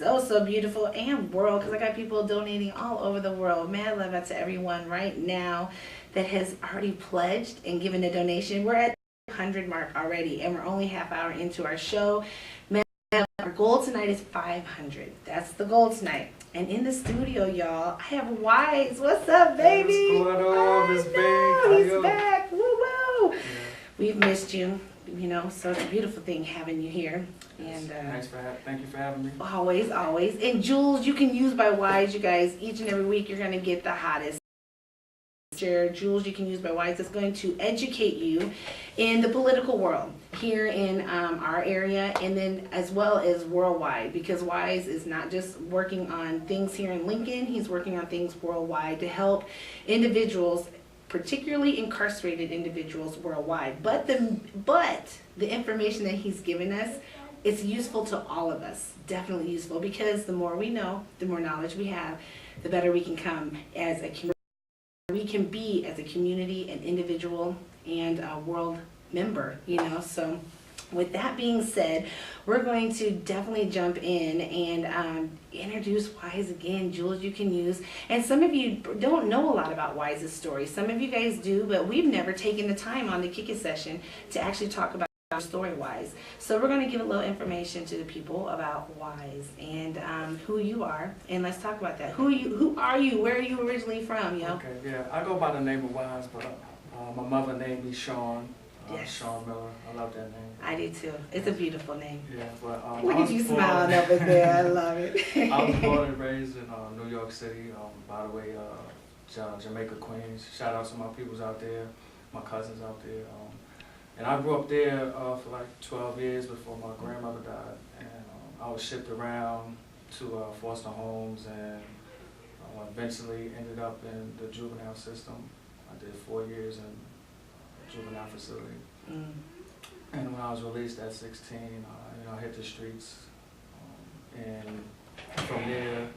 so beautiful, and world, because I got people donating all over the world. Mad love out to everyone right now that has already pledged and given a donation. We're at the 100 mark already, and we're only half hour into our show. Man, our goal tonight is 500. That's the goal tonight. And in the studio, y'all, I have Wise. What's up, baby? What's going on, Miss B? He's back. Woo woo. Yeah. We've missed you, so it's a beautiful thing having you here. Yes. And Thank you for having me. always, always. And Jules, you can use by Wise, you guys. Each and every week, you're gonna get the hottest. Jules, you can use by Wise. It's going to educate you in the political world here in our area, and then as well as worldwide, because Wise is not just working on things here in Lincoln, he's working on things worldwide to help individuals, particularly incarcerated individuals worldwide. But the information that he's given us, it's useful to all of us. Definitely useful, because the more we know, the more knowledge we have, the better we can come as a community. We can be as a community, an individual, and a world member, So with that being said, we're going to definitely jump in and introduce Wise again. Jules, you can use. And some of you don't know a lot about Wise's story. Some of you guys do, but we've never taken the time on the Kick It session to actually talk about story Wise. So we're going to give a little information to the people about Wise and who you are, and let's talk about that. Who are you? Where are you originally from, yo? Okay, yeah, I go by the name of Wise, but my mother named me Sean. Yes. Sean Miller. I love that name. I do too. It's a beautiful name. Yeah, but Look at you smiling over there. I love it. I was born and raised in New York City. By the way, Jamaica, Queens. Shout out to my peoples out there, my cousins out there. And I grew up there for like 12 years before my grandmother died. And I was shipped around to foster homes, and eventually ended up in the juvenile system. I did 4 years in a juvenile facility. Mm. And when I was released at 16, I hit the streets. And from there,